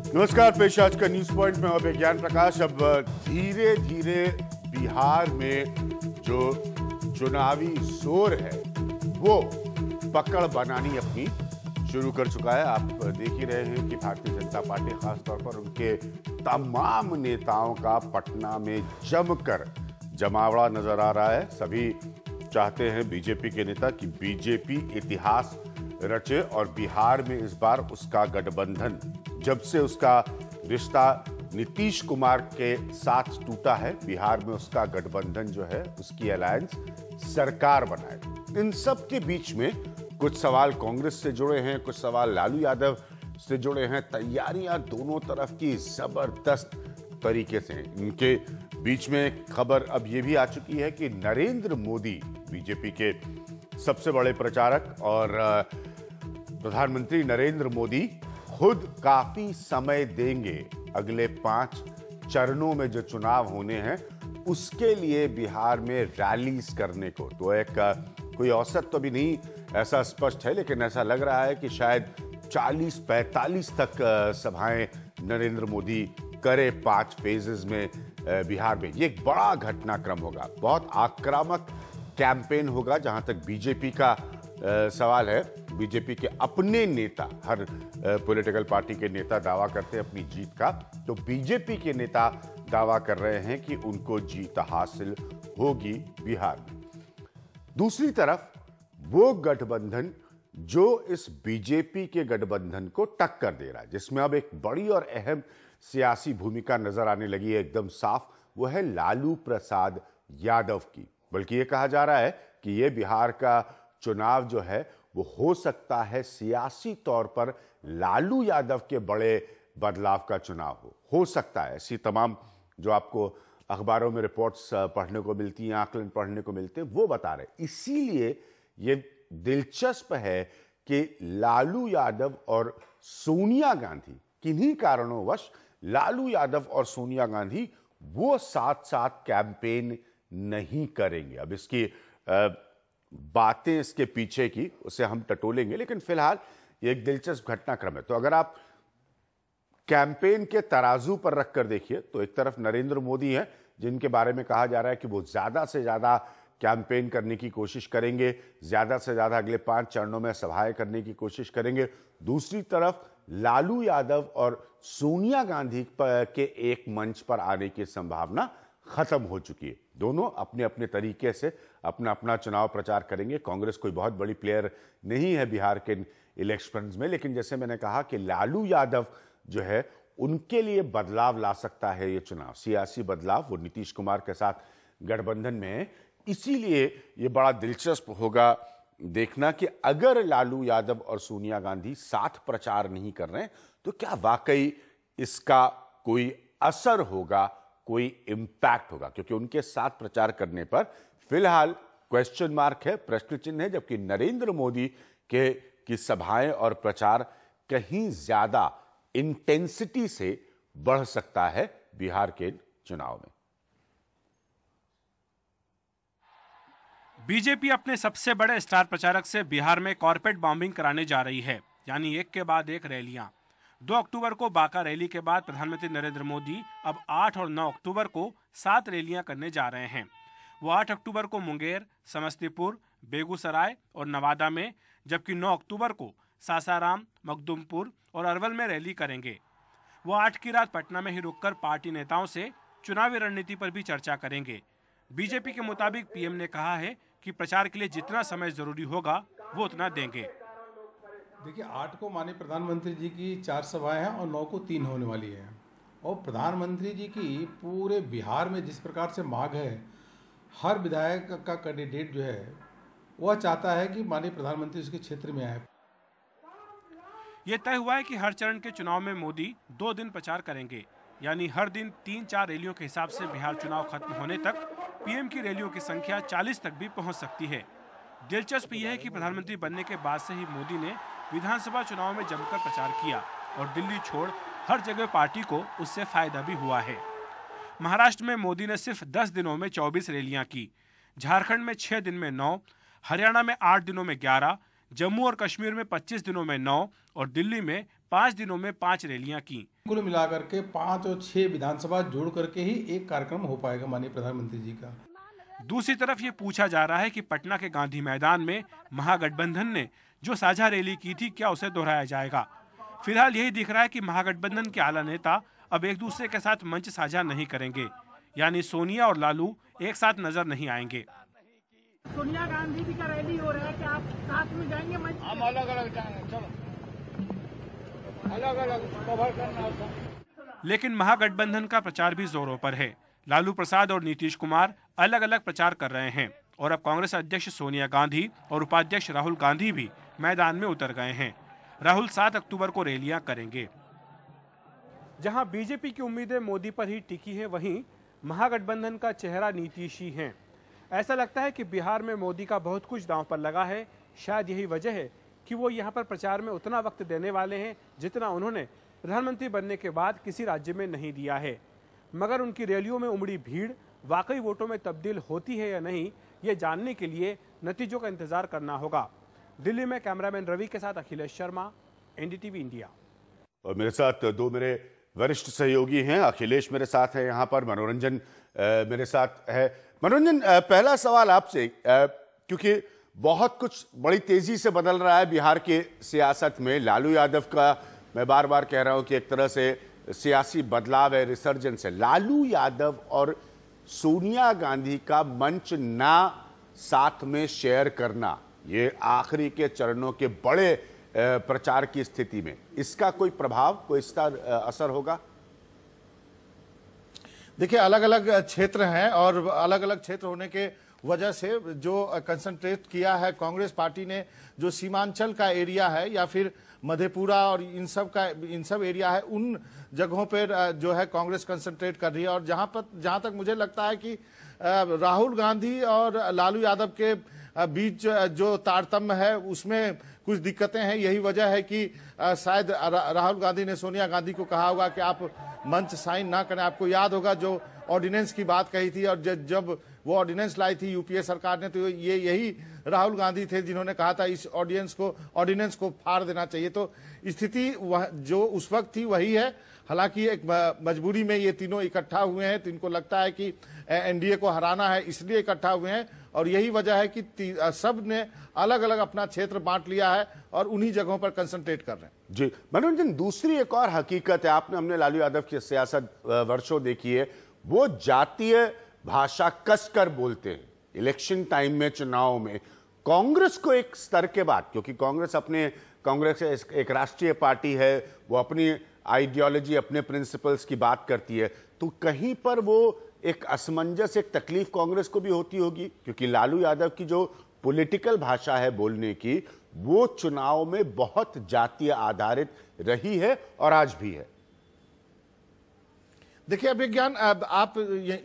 नमस्कार, पेश आज का न्यूज पॉइंट में अब ज्ञान प्रकाश। अब धीरे धीरे बिहार में जो चुनावी जोर है वो पकड़ बनानी अपनी शुरू कर चुका है। आप देख ही रहे हैं कि भारतीय जनता पार्टी खासतौर पर उनके तमाम नेताओं का पटना में जमकर जमावड़ा नजर आ रहा है। सभी चाहते हैं बीजेपी के नेता कि बीजेपी इतिहास रचे और बिहार में इस बार उसका गठबंधन, जब से उसका रिश्ता नीतीश कुमार के साथ टूटा है, बिहार में उसका गठबंधन जो है, उसकी अलायंस सरकार बनाए। इन सब के बीच में कुछ सवाल कांग्रेस से जुड़े हैं, कुछ सवाल लालू यादव से जुड़े हैं। तैयारियां दोनों तरफ की जबरदस्त तरीके से हैं। इनके बीच में खबर अब यह भी आ चुकी है कि नरेंद्र मोदी, बीजेपी के सबसे बड़े प्रचारक और प्रधानमंत्री नरेंद्र मोदी खुद काफी समय देंगे अगले 5 चरणों में जो चुनाव होने हैं उसके लिए बिहार में रैलीज करने को। तो एक कोई औसत तो भी नहीं ऐसा स्पष्ट है, लेकिन ऐसा लग रहा है कि शायद 40-45 तक सभाएं नरेंद्र मोदी करे 5 फेजेस में बिहार में। ये एक बड़ा घटनाक्रम होगा, बहुत आक्रामक कैंपेन होगा। जहां तक बीजेपी का सवाल है, बीजेपी के अपने नेता, हर पॉलिटिकल पार्टी के नेता दावा करते हैं अपनी जीत का, तो बीजेपी के नेता दावा कर रहे हैं कि उनको जीत हासिल होगी बिहार में। दूसरी तरफ वो गठबंधन जो इस बीजेपी के गठबंधन को टक्कर दे रहा है, जिसमें अब एक बड़ी और अहम सियासी भूमिका नजर आने लगी है एकदम साफ, वो है लालू प्रसाद यादव की। बल्कि ये कहा जा रहा है कि ये बिहार का चुनाव जो है वो हो सकता है सियासी तौर पर लालू यादव के बड़े बदलाव का चुनाव हो सकता है। ऐसी तमाम जो आपको अखबारों में रिपोर्ट्स पढ़ने को मिलती हैं, आकलन पढ़ने को मिलते हैं, वो बता रहे। इसीलिए ये दिलचस्प है कि लालू यादव और सोनिया गांधी, किन्हीं कारणों लालू यादव और सोनिया गांधी वो साथ साथ कैंपेन नहीं करेंगे। अब इसकी बातें इसके पीछे की उसे हम टटोलेंगे, लेकिन फिलहाल ये एक दिलचस्प घटनाक्रम है। तो अगर आप कैंपेन के तराजू पर रखकर देखिए तो एक तरफ नरेंद्र मोदी हैं, जिनके बारे में कहा जा रहा है कि वो ज्यादा से ज्यादा कैंपेन करने की कोशिश करेंगे, ज्यादा से ज्यादा अगले 5 चरणों में सभाएं करने की कोशिश करेंगे। दूसरी तरफ लालू यादव और सोनिया गांधी के एक मंच पर आने की संभावना खत्म हो चुकी है। दोनों अपने अपने तरीके से अपना अपना चुनाव प्रचार करेंगे। कांग्रेस कोई बहुत बड़ी प्लेयर नहीं है बिहार के इलेक्शंस में, लेकिन जैसे मैंने कहा कि लालू यादव जो है उनके लिए बदलाव ला सकता है ये चुनाव, सियासी बदलाव। वो नीतीश कुमार के साथ गठबंधन में है, इसीलिए ये बड़ा दिलचस्प होगा देखना कि अगर लालू यादव और सोनिया गांधी साथ प्रचार नहीं कर रहे हैं तो क्या वाकई इसका कोई असर होगा, कोई इंपैक्ट होगा। क्योंकि उनके साथ प्रचार करने पर फिलहाल क्वेश्चन मार्क है, प्रश्न चिन्ह है, जबकि नरेंद्र मोदी की सभाएं और प्रचार कहीं ज्यादा इंटेंसिटी से बढ़ सकता है बिहार के चुनाव में। बीजेपी अपने सबसे बड़े स्टार प्रचारक से बिहार में कॉर्पोरेट बॉम्बिंग कराने जा रही है, यानी एक के बाद एक रैलियां। 2 अक्टूबर को बांका रैली के बाद प्रधानमंत्री नरेंद्र मोदी अब 8 और 9 अक्टूबर को 7 रैलियां करने जा रहे हैं। वो 8 अक्टूबर को मुंगेर, समस्तीपुर, बेगूसराय और नवादा में, जबकि 9 अक्टूबर को सासाराम, मखदुमपुर और अरवल में रैली करेंगे। वो 8 की रात पटना में ही रुककर पार्टी नेताओं से चुनावी रणनीति पर भी चर्चा करेंगे। बीजेपी के मुताबिक पीएम ने कहा है कि प्रचार के लिए जितना समय जरूरी होगा वो उतना देंगे। देखिए, 8 को माननीय प्रधानमंत्री जी की 4 सभाएं हैं और 9 को 3 होने वाली है। और प्रधानमंत्री जी की पूरे बिहार में जिस प्रकार से मांग है, हर विधायक का कैंडिडेट जो है वह चाहता है कि माननीय प्रधानमंत्री उसके क्षेत्र में आए। ये तय हुआ है कि हर चरण के चुनाव में मोदी 2 दिन प्रचार करेंगे, यानी हर दिन 3-4 रैलियों के हिसाब से बिहार चुनाव खत्म होने तक पीएम की रैलियों की संख्या 40 तक भी पहुंच सकती है। दिलचस्प यह है कि प्रधानमंत्री बनने के बाद से ही मोदी ने विधानसभा चुनाव में जमकर प्रचार किया और दिल्ली छोड़ हर जगह पार्टी को उससे फायदा भी हुआ है। महाराष्ट्र में मोदी ने सिर्फ 10 दिनों में 24 रैलियां की, झारखंड में 6 दिन में 9, हरियाणा में 8 दिनों में 11, जम्मू और कश्मीर में 25 दिनों में 9 और दिल्ली में 5 दिनों में 5 रैलियां की। कुल मिलाकर के 5 और 6 विधानसभा जोड़ करके ही एक कार्यक्रम हो पाएगा माननीय प्रधानमंत्री जी का। दूसरी तरफ ये पूछा जा रहा है कि पटना के गांधी मैदान में महागठबंधन ने जो साझा रैली की थी, क्या उसे दोहराया जाएगा। फिलहाल यही दिख रहा है कि महागठबंधन के आला नेता अब एक दूसरे के साथ मंच साझा नहीं करेंगे, यानी सोनिया और लालू एक साथ नजर नहीं आएंगे। सोनिया गांधी जी का रैली हो रहा है कि आप साथ में जाएंगे? हम अलग अलग जाएंगे, चलो अलग अलग कवर करना। लेकिन महागठबंधन का प्रचार भी जोरों पर है। लालू प्रसाद और नीतीश कुमार अलग अलग प्रचार कर रहे हैं और अब कांग्रेस अध्यक्ष सोनिया गांधी और उपाध्यक्ष राहुल गांधी भी मैदान में उतर गए हैं। राहुल 7 अक्टूबर को रैलियां करेंगे। जहां बीजेपी की उम्मीदें मोदी पर ही टिकी हैं, वहीं महागठबंधन का चेहरा नीतीश ही है। ऐसा लगता है कि बिहार में मोदी का बहुत कुछ दांव पर लगा है। शायद यही वजह है कि वो यहां पर प्रचार में उतना वक्त देने वाले हैं जितना उन्होंने प्रधानमंत्री बनने के बाद किसी राज्य में नहीं दिया है। मगर उनकी रैलियों में उमड़ी भीड़ वाकई वोटों में तब्दील होती है या नहीं, ये जानने के लिए नतीजों का इंतजार करना होगा। दिल्ली में कैमरामैन रवि के साथ अखिलेश शर्मा, एनडीटीवी इंडिया। और मेरे साथ दो मेरे वरिष्ठ सहयोगी हैं। अखिलेश मेरे साथ है यहाँ पर, मनोरंजन मेरे साथ है। मनोरंजन, पहला सवाल आपसे, क्योंकि बहुत कुछ बड़ी तेजी से बदल रहा है बिहार के सियासत में। लालू यादव का मैं बार बार कह रहा हूं कि एक तरह से सियासी बदलाव है, रिसर्जेंस है। लालू यादव और सोनिया गांधी का मंच ना साथ में शेयर करना, ये आखिरी के चरणों के बड़े प्रचार की स्थिति में, इसका कोई प्रभाव, कोई इसका असर होगा? देखिए, अलग अलग क्षेत्र हैं और अलग अलग क्षेत्र होने के वजह से जो कंसंट्रेट किया है कांग्रेस पार्टी ने, जो सीमांचल का एरिया है या फिर मधेपुरा और इन सब एरिया है, उन जगहों पर जो है कांग्रेस कंसंट्रेट कर रही है। और जहां तक मुझे लगता है कि राहुल गांधी और लालू यादव के बीच जो तारतम्य है उसमें कुछ दिक्कतें हैं। यही वजह है कि शायद राहुल गांधी ने सोनिया गांधी को कहा होगा कि आप मंच साइन ना करें। आपको याद होगा जो ऑर्डिनेंस की बात कही थी, और जब वो ऑर्डिनेंस लाई थी यूपीए सरकार ने, तो यही राहुल गांधी थे जिन्होंने कहा था इस ऑर्डिनेंस को फाड़ देना चाहिए। तो स्थिति जो उस वक्त थी वही है। हालांकि एक मजबूरी में ये तीनों इकट्ठा हुए हैं, तो इनको लगता है कि एनडीए को हराना है, इसलिए इकट्ठा हुए हैं। और यही वजह है कि सब ने अलग अलग अपना क्षेत्र बांट लिया है और उन्हीं जगहों पर कंसंट्रेट कर रहे हैं। जी मनोरंजन, दूसरी एक और हकीकत है, हमने लालू यादव की सियासत वर्षों देखी है। वो जातीय भाषा कसकर बोलते हैं इलेक्शन टाइम में, चुनाव में। कांग्रेस को एक स्तर के बाद, क्योंकि कांग्रेस एक राष्ट्रीय पार्टी है, वो अपनी आइडियोलॉजी, अपने प्रिंसिपल्स की बात करती है, तो कहीं पर वो एक असमंजस, एक तकलीफ कांग्रेस को भी होती होगी, क्योंकि लालू यादव की जो पॉलिटिकल भाषा है बोलने की, वो चुनाव में बहुत जातीय आधारित रही है और आज भी है। देखिए अभिज्ञान, आप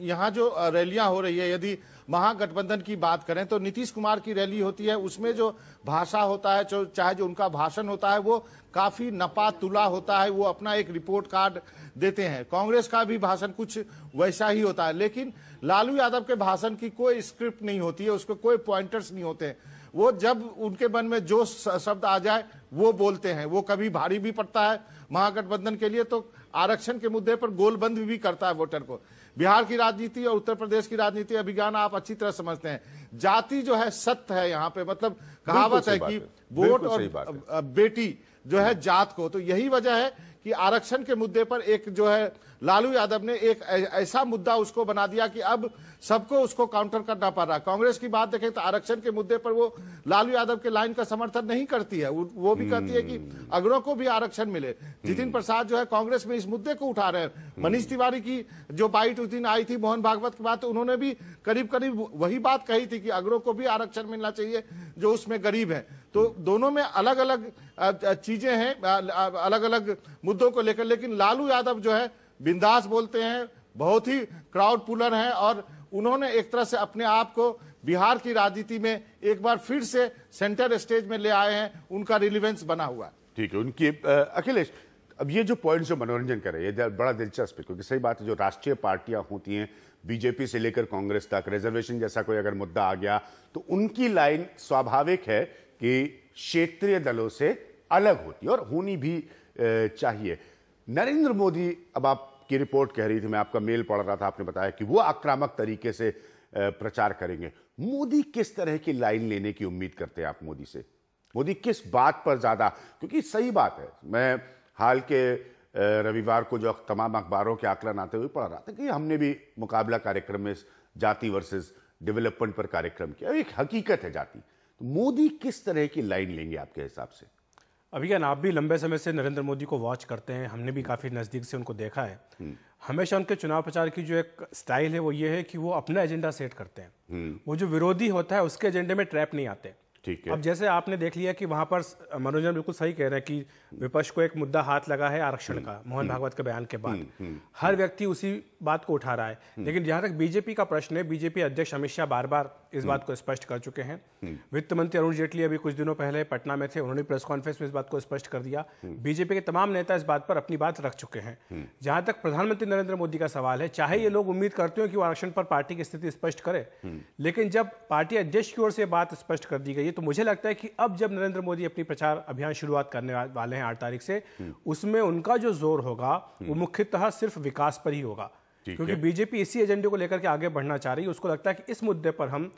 यहाँ जो रैलियां हो रही है, यदि महागठबंधन की बात करें तो नीतीश कुमार की रैली होती है, उसमें जो भाषा होता है, चाहे जो उनका भाषण होता है, वो काफी नपा तुला होता है। वो अपना एक रिपोर्ट कार्ड देते हैं। कांग्रेस का भी भाषण कुछ वैसा ही होता है, लेकिन लालू यादव के भाषण की कोई स्क्रिप्ट नहीं होती है, उसको कोई पॉइंटर्स नहीं होते हैं। वो जब उनके मन में जो शब्द आ जाए वो बोलते हैं। वो कभी भारी भी पड़ता है महागठबंधन के लिए, तो आरक्षण के मुद्दे पर गोलबंद भी करता है वोटर को। बिहार की राजनीति और उत्तर प्रदेश की राजनीति अभिज्ञान आप अच्छी तरह समझते हैं। जाति जो है सत्य है यहाँ पे, मतलब कहावत है कि वोट और बेटी जो है जात को। तो यही वजह है कि आरक्षण के मुद्दे पर एक जो है लालू यादव ने एक ऐसा मुद्दा उसको बना दिया कि अब सबको उसको काउंटर करना पड़ रहा है। कांग्रेस की बात देखें तो आरक्षण के मुद्दे पर वो लालू यादव के लाइन का समर्थन नहीं करती है। वो भी कहती है कि अगड़ों को भी आरक्षण मिले। जितिन प्रसाद जो है कांग्रेस में इस मुद्दे को उठा रहे हैं। मनीष तिवारी की जो बाइट उस दिन आई थी मोहन भागवत की बात, तो उन्होंने भी करीब करीब वही बात कही थी कि अगड़ों को भी आरक्षण मिलना चाहिए जो उसमें गरीब है। तो दोनों में अलग अलग चीजें हैं, अलग अलग मुद्दों को लेकर। लेकिन लालू यादव जो है बिंदास बोलते हैं, बहुत ही क्राउड पुलर हैं, और उन्होंने एक तरह से अपने आप को बिहार की राजनीति में एक बार फिर से सेंटर स्टेज में ले आए हैं। उनका रिलीवेंस बना हुआ है। ठीक है उनकी। अखिलेश, अब ये जो पॉइंट जो मनोरंजन कर रहे हैं बड़ा दिलचस्प है, क्योंकि सही बात है, जो राष्ट्रीय पार्टियां होती हैं बीजेपी से लेकर कांग्रेस तक, रिजर्वेशन जैसा कोई अगर मुद्दा आ गया तो उनकी लाइन स्वाभाविक है कि क्षेत्रीय दलों से अलग होती है और होनी भी चाहिए। नरेंद्र मोदी, अब आपकी रिपोर्ट कह रही थी, मैं आपका मेल पढ़ रहा था, आपने बताया कि वो आक्रामक तरीके से प्रचार करेंगे। मोदी किस तरह की लाइन लेने की उम्मीद करते हैं आप मोदी से? मोदी किस बात पर ज्यादा, क्योंकि सही बात है, मैं हाल के रविवार को जो तमाम अखबारों के आकलन आते हुए पढ़ रहा था कि हमने भी मुकाबला कार्यक्रम में जाति वर्सेस डेवलपमेंट पर कार्यक्रम किया, एक हकीकत है जाति। तो मोदी किस तरह की लाइन लेंगे आपके हिसाब से? अभिज्ञान, आप भी लंबे समय से नरेंद्र मोदी को वॉच करते हैं, हमने भी काफ़ी नज़दीक से उनको देखा है। हमेशा उनके चुनाव प्रचार की जो एक स्टाइल है वो ये है कि वो अपना एजेंडा सेट करते हैं। वो जो विरोधी होता है उसके एजेंडे में ट्रैप नहीं आते। ठीक है। अब जैसे आपने देख लिया कि वहां पर मनोरंजन बिल्कुल सही कह रहे हैं कि विपक्ष को एक मुद्दा हाथ लगा है आरक्षण का, मोहन भागवत के बयान के बाद हर व्यक्ति उसी बात को उठा रहा है। लेकिन जहां तक बीजेपी का प्रश्न है, बीजेपी अध्यक्ष अमित शाह बार बार इस बात को स्पष्ट कर चुके हैं। वित्त मंत्री अरुण जेटली अभी कुछ दिनों पहले पटना में थे, उन्होंने प्रेस कॉन्फ्रेंस में इस बात को स्पष्ट कर दिया। बीजेपी के तमाम नेता इस बात पर अपनी बात रख चुके हैं। जहां तक प्रधानमंत्री नरेंद्र मोदी का सवाल है, चाहे ये लोग उम्मीद करते हो कि वो आरक्षण पर पार्टी की स्थिति स्पष्ट करे, लेकिन जब पार्टी अध्यक्ष की ओर से बात स्पष्ट कर दी गई है तो मुझे लगता है कि अब जब नरेंद्र मोदी अपनी प्रचार अभियान शुरुआत करने वाले हैं 8 तारीख से, उसमें उनका जो जोर होगा वो मुख्यतः सिर्फ विकास पर ही होगा। क्योंकि बीजेपी इसी एजेंडे को लेकर के आगे बढ़ना चाह रही है। उसको लगता है कि इस मुद्दे पर हम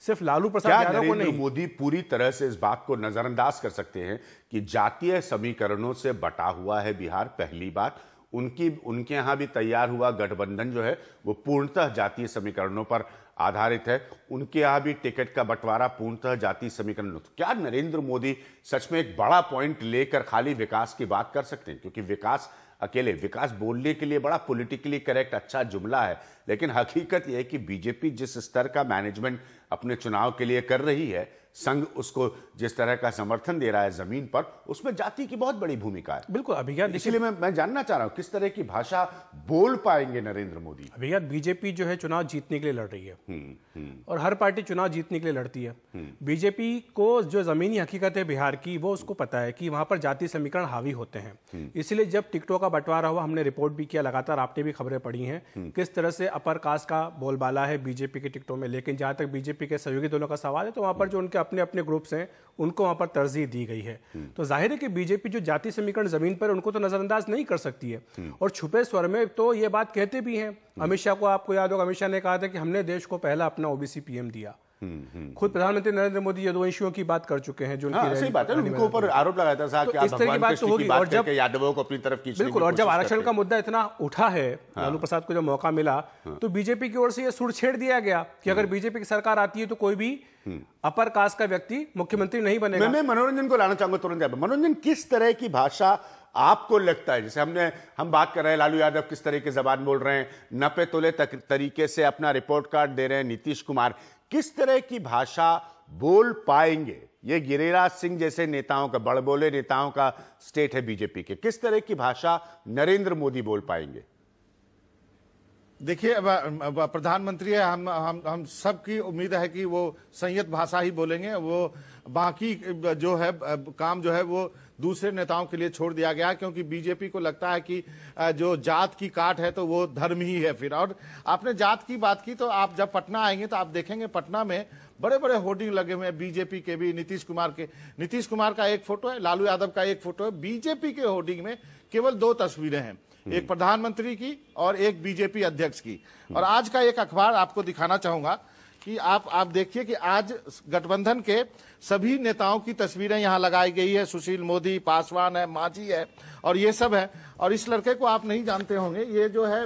सिर्फ लालू प्रसाद यादव को नहीं, मोदी पूरी तरह से इस बात को नजरअंदाज कर सकते हैं कि जातीय समीकरणों से बटा हुआ है बिहार। पहली बात, उनके यहां भी तैयार हुआ गठबंधन जो है वो पूर्णतः जातीय समीकरणों पर आधारित है। उनके यहां भी टिकट का बंटवारा पूर्णतः जातीय समीकरण। तो क्या नरेंद्र मोदी सच में एक बड़ा पॉइंट लेकर खाली विकास की बात कर सकते हैं? क्योंकि विकास बोलने के लिए बड़ा पॉलिटिकली करेक्ट अच्छा जुमला है, लेकिन हकीकत यह है कि बीजेपी जिस स्तर का मैनेजमेंट अपने चुनाव के लिए कर रही है, संघ उसको जिस तरह का समर्थन दे रहा है जमीन पर, उसमें जाति की बहुत बड़ी भूमिका है। बिल्कुल अभिज्ञान, इसलिए मैं जानना चाह रहा हूं किस तरह की भाषा बोल पाएंगे नरेंद्र मोदी। अभिज्ञान, बीजेपी जो है चुनाव जीतने के लिए लड़ रही है और हर पार्टी चुनाव जीतने के लिए लड़ती है। बीजेपी को जो जमीनी हकीकत है बिहार की, वो उसको पता है कि वहां पर जाति समीकरण हावी होते हैं। इसलिए जब टिकटों का बंटवारा हुआ, हमने रिपोर्ट भी किया, लगातार आपने भी खबरें पढ़ी हैं किस तरह से अपर कास्ट का बोलबाला है बीजेपी के टिकटों में। लेकिन जहां तक बीजेपी के सहयोगी दलों का सवाल है तो वहां पर जो उनके अपने अपने ग्रुप्स हैं उनको वहां पर तरजीह दी गई है। तो जाहिर है कि बीजेपी जो जाति समीकरण जमीन पर उनको तो नजरअंदाज नहीं कर सकती है। और छुपे स्वर में तो ये बात कहते भी हैं। अमित शाह को आपको याद होगा, अमित शाह ने कहा था कि हमने देश को पहला अपना ओबीसी पीएम दिया। खुद प्रधानमंत्री नरेंद्र मोदी यदुवंशियों की बात कर चुके हैं, जो सही बात है, उनके ऊपर आरोप लगाया था साहब कि इस तरह की बात तो होगी। और जब यादवों को अपनी तरफ खींचने बिल्कुल, और जब आरक्षण का मुद्दा इतना उठा है, लालू प्रसाद को जब मौका मिला तो बीजेपी की ओर से यह सुर छेड़ दिया गया कि अगर बीजेपी की सरकार आती है तो कोई भी अपर कास्ट का व्यक्ति मुख्यमंत्री नहीं बनेगा। मैं मनोरंजन को लाना चाहूंगा तुरंत। मनोरंजन, किस तरह की भाषा आपको लगता है, जैसे हम बात कर रहे हैं लालू यादव किस तरह की जबान बोल रहे हैं, नपे तुले तरीके से अपना रिपोर्ट कार्ड दे रहे हैं, नीतीश कुमार किस तरह की भाषा बोल पाएंगे? ये गिरिराज सिंह जैसे नेताओं का, बड़बोले नेताओं का स्टेट है बीजेपी के, किस तरह की भाषा नरेंद्र मोदी बोल पाएंगे? देखिए, प्रधानमंत्री है, हम सबकी उम्मीद है कि वो संयत भाषा ही बोलेंगे। वो बाकी जो है काम जो है वो दूसरे नेताओं के लिए छोड़ दिया गया, क्योंकि बीजेपी को लगता है कि जो जात की काट है तो वो धर्म ही है फिर। और आपने जात की बात की तो आप जब पटना आएंगे तो आप देखेंगे पटना में बड़े बड़े होर्डिंग लगे हुए हैं बीजेपी के भी, नीतीश कुमार का एक फोटो है, लालू यादव का एक फोटो है। बीजेपी के होर्डिंग में केवल 2 तस्वीरें हैं, एक प्रधानमंत्री की और एक बीजेपी अध्यक्ष की। और आज का एक अखबार आपको दिखाना चाहूंगा कि आप देखिए कि आज गठबंधन के सभी नेताओं की तस्वीरें यहां लगाई गई है। सुशील मोदी, पासवान है, मांझी है और ये सब है। और इस लड़के को आप नहीं जानते होंगे, ये जो है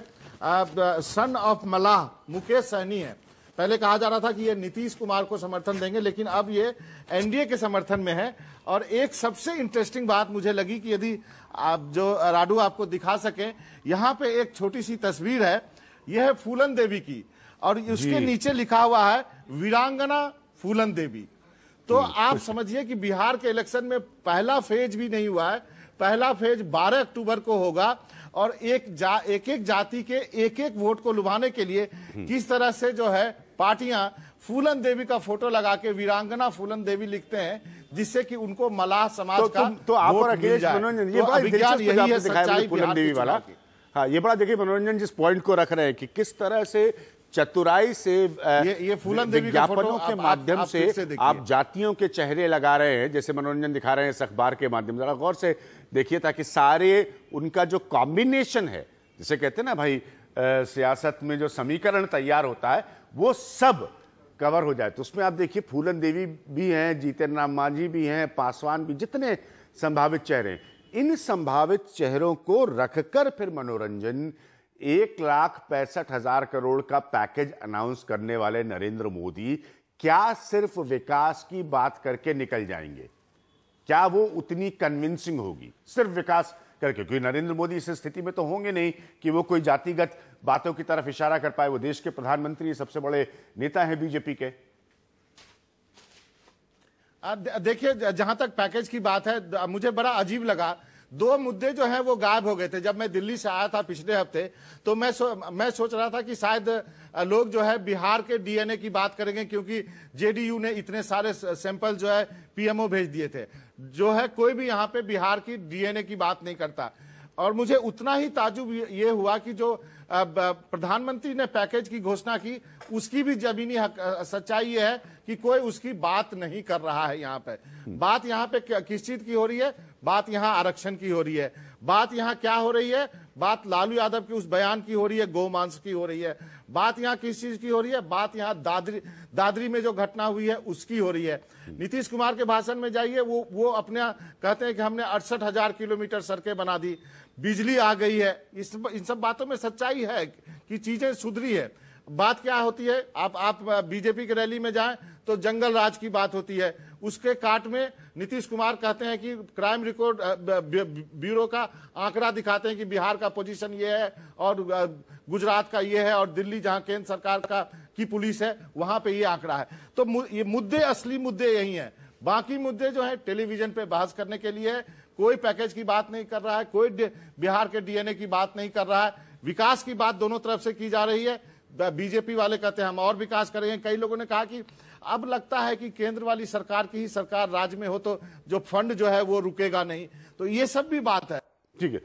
सन ऑफ मलाह मुकेश सहनी है। पहले कहा जा रहा था कि ये नीतीश कुमार को समर्थन देंगे, लेकिन अब ये एनडीए के समर्थन में है। और एक सबसे इंटरेस्टिंग बात मुझे लगी कि यदि आप जो राडू आपको दिखा सके, यहाँ पे एक छोटी सी तस्वीर है, यह है फूलन देवी की और उसके नीचे लिखा हुआ है वीरांगना फूलन देवी। तो आप समझिए कि बिहार के इलेक्शन में पहला फेज भी नहीं हुआ है। पहला फेज 12 अक्टूबर को होगा और एक जाति के एक वोट को लुभाने के लिए किस तरह से जो है पार्टियां फूलन देवी का फोटो लगा के वीरांगना फूलन देवी लिखते हैं, जिससे कि उनको मलाह समाज का तो आप और वोट मिल जाए। ये बड़ा यही है सच्चाई फूलन देवी वाला। हाँ, ये बड़ा देखिए मनोरंजन जिस पॉइंट को रख रहे हैं कि किस तरह से चतुराई से ये फूलन देवी का फोटो विज्ञापनों के माध्यम से आप जातियों के चेहरे लगा रहे हैं, जैसे मनोरंजन दिखा रहे हैं इस अखबार के माध्यम से। जरा गौर से देखिए ताकि सारे उनका जो कॉम्बिनेशन है, जिसे कहते हैं ना भाई सियासत में जो समीकरण तैयार होता है वो सब कवर हो जाए। तो उसमें आप देखिए फूलन देवी भी हैं, जीतन राम मांझी भी हैं, पासवान भी, जितने संभावित चेहरे हैं, इन संभावित चेहरों को रखकर फिर मनोरंजन 1,65,000 करोड़ का पैकेज अनाउंस करने वाले नरेंद्र मोदी क्या सिर्फ विकास की बात करके निकल जाएंगे? क्या वो उतनी कन्विंसिंग होगी सिर्फ विकास करके? क्योंकि नरेंद्र मोदी इस स्थिति में तो होंगे नहीं कि वो कोई जातिगत बातों की तरफ इशारा कर पाए। वो देश के प्रधानमंत्री, सबसे बड़े नेता हैं बीजेपी के। देखिए, जहां तक पैकेज की बात है, मुझे बड़ा अजीब लगा, 2 मुद्दे जो हैं वो गायब हो गए थे। जब मैं दिल्ली से आया था पिछले हफ्ते, तो मैं सोच रहा था कि शायद लोग जो है बिहार के डीएनए की बात करेंगे, क्योंकि जेडीयू ने इतने सारे सैंपल जो है पीएमओ भेज दिए थे। जो है कोई भी यहाँ पे बिहार की डीएनए की बात नहीं करता। और मुझे उतना ही ताजुब ये हुआ कि जो प्रधानमंत्री ने पैकेज की घोषणा की, उसकी भी जमीनी सच्चाई ये है कि कोई उसकी बात नहीं कर रहा है। यहाँ पे बात यहाँ पे किस चीज की हो रही है? बात यहाँ आरक्षण की हो रही है। बात यहाँ क्या हो रही है? बात लालू यादव के उस बयान की हो रही है, गौमांस की हो रही है। बात यहाँ किस चीज की हो रही है? बात यहाँ दादरी में जो घटना हुई है उसकी हो रही है। नीतीश कुमार के भाषण में जाइए, वो अपने कहते हैं कि हमने 68,000 किलोमीटर सड़कें बना दी, बिजली आ गई है। इन सब बातों में सच्चाई है कि चीजें सुधरी है। बात क्या होती है? आप बीजेपी की रैली में जाएं तो जंगल राज की बात होती है। उसके काट में नीतीश कुमार कहते हैं कि क्राइम रिकॉर्ड ब्यूरो का आंकड़ा दिखाते हैं कि बिहार का पोजीशन ये है और गुजरात का ये है और दिल्ली जहां केंद्र सरकार की पुलिस है वहां पे ये आंकड़ा है। तो ये मुद्दे, असली मुद्दे यही हैं। बाकी मुद्दे जो है टेलीविजन पे बहस करने के लिए, कोई पैकेज की बात नहीं कर रहा है, कोई बिहार के डीएनए की बात नहीं कर रहा है। विकास की बात दोनों तरफ से की जा रही है। बीजेपी वाले कहते हैं हम और विकास करेंगे। कई लोगों ने कहा कि अब लगता है कि केंद्र वाली सरकार की ही सरकार राज्य में हो तो जो फंड जो है वो रुकेगा नहीं। तो ये सब भी बात है। ठीक है।